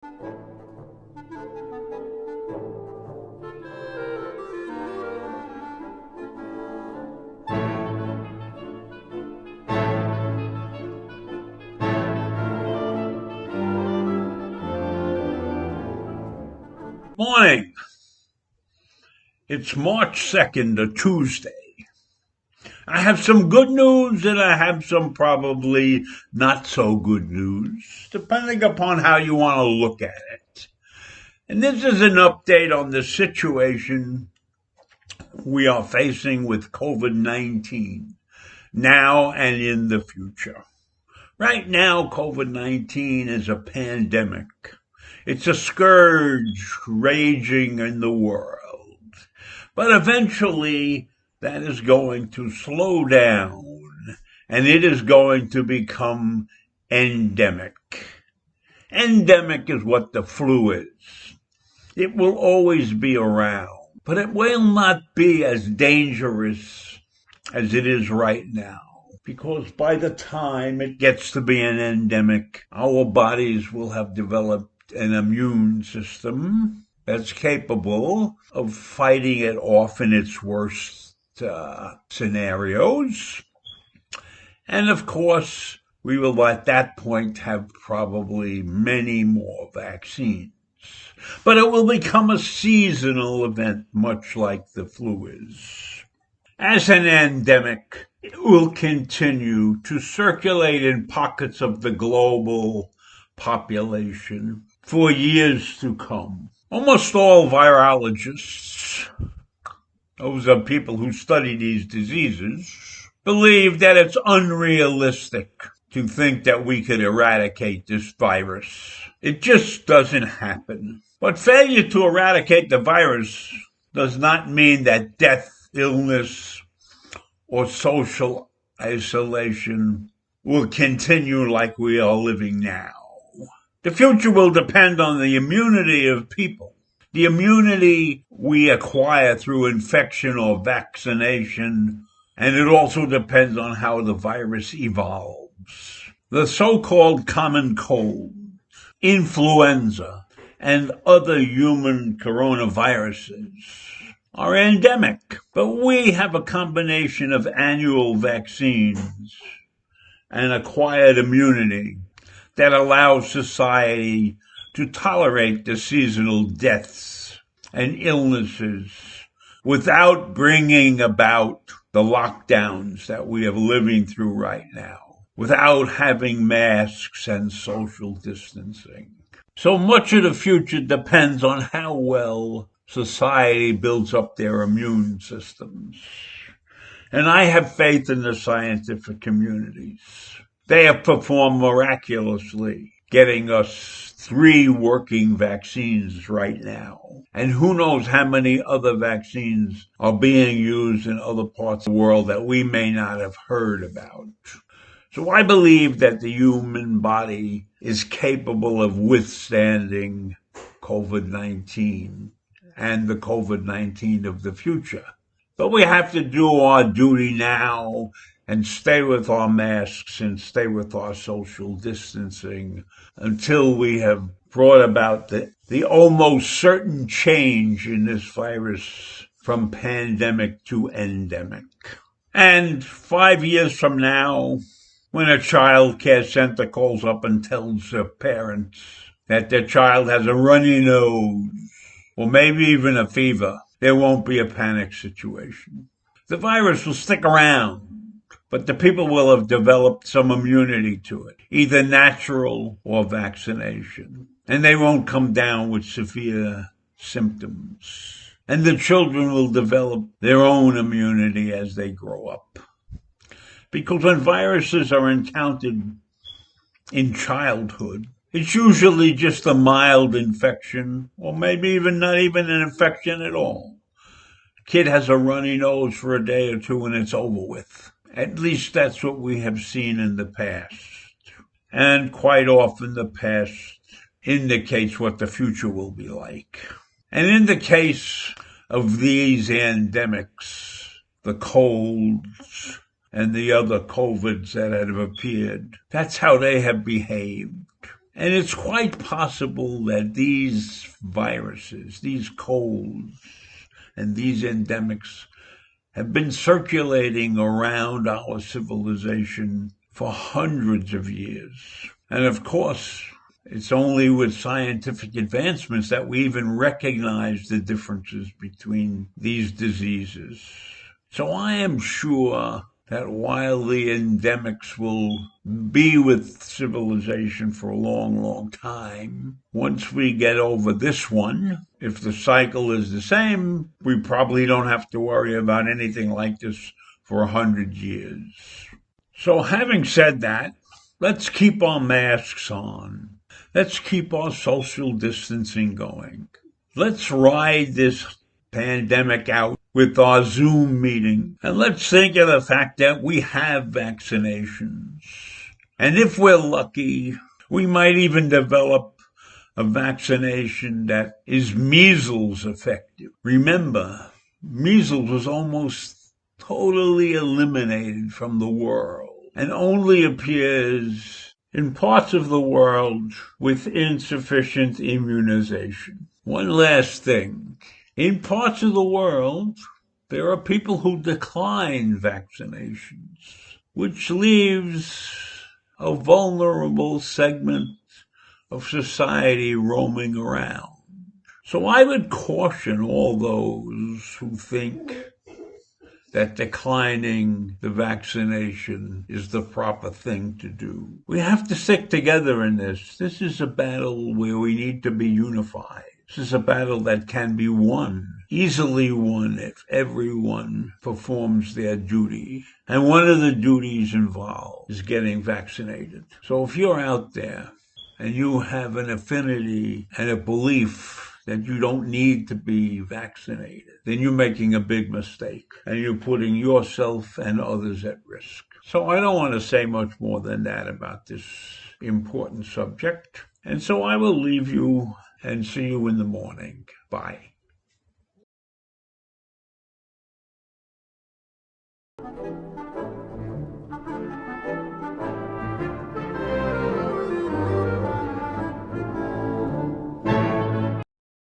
Morning. It's March 2nd, a Tuesday. I have some good news and I have some probably not so good news, depending upon how you want to look at it. And this is an update on the situation we are facing with COVID-19 now and in the future. Right now, COVID-19 is a pandemic. It's a scourge raging in the world. But eventually, that is going to slow down, and it is going to become endemic. Endemic is what the flu is. It will always be around, but it will not be as dangerous as it is right now. Because by the time it gets to be an endemic, our bodies will have developed an immune system that's capable of fighting it off in its worst scenarios. And of course, we will at that point have probably many more vaccines. But it will become a seasonal event, much like the flu is. As an endemic, it will continue to circulate in pockets of the global population for years to come. Almost all virologists, those are people who study these diseases, believe that it's unrealistic to think that we could eradicate this virus. It just doesn't happen. But failure to eradicate the virus does not mean that death, illness, or social isolation will continue like we are living now. The future will depend on the immunity of people, the immunity we acquire through infection or vaccination, and it also depends on how the virus evolves. The so-called common cold, influenza, and other human coronaviruses are endemic, but we have a combination of annual vaccines and acquired immunity that allows society to tolerate the seasonal deaths and illnesses without bringing about the lockdowns that we are living through right now, without having masks and social distancing. So much of the future depends on how well society builds up their immune systems. And I have faith in the scientific communities. They have performed miraculously, getting us 3 working vaccines right now. And who knows how many other vaccines are being used in other parts of the world that we may not have heard about. So I believe that the human body is capable of withstanding COVID-19 and the COVID-19 of the future. But we have to do our duty now and stay with our masks and stay with our social distancing until we have brought about the almost certain change in this virus from pandemic to endemic. And 5 years from now, when a child care center calls up and tells their parents that their child has a runny nose or maybe even a fever, there won't be a panic situation. The virus will stick around, but the people will have developed some immunity to it, either natural or vaccination. And they won't come down with severe symptoms. And the children will develop their own immunity as they grow up. Because when viruses are encountered in childhood, it's usually just a mild infection, or maybe even not even an infection at all. The kid has a runny nose for a day or two and it's over with. At least that's what we have seen in the past. And quite often the past indicates what the future will be like. And in the case of these endemics, the colds and the other COVIDs that have appeared, that's how they have behaved. And it's quite possible that these viruses, these colds, and these endemics have been circulating around our civilization for hundreds of years. And of course, it's only with scientific advancements that we even recognize the differences between these diseases. So I am sure that while the endemics will be with civilization for a long, long time, once we get over this one, if the cycle is the same, we probably don't have to worry about anything like this for 100 years. So having said that, let's keep our masks on. Let's keep our social distancing going. Let's ride this pandemic out with our Zoom meeting. And let's think of the fact that we have vaccinations. And if we're lucky, we might even develop a vaccination that is measles effective. Remember, measles was almost totally eliminated from the world and only appears in parts of the world with insufficient immunization. One last thing. In parts of the world, there are people who decline vaccinations, which leaves a vulnerable segment of society roaming around. So I would caution all those who think that declining the vaccination is the proper thing to do. We have to stick together in this. This is a battle where we need to be unified. This is a battle that can be won, easily won, if everyone performs their duty. And one of the duties involved is getting vaccinated. So if you're out there and you have an affinity and a belief that you don't need to be vaccinated, then you're making a big mistake and you're putting yourself and others at risk. So I don't want to say much more than that about this important subject. And so I will leave you and see you in the morning. Bye.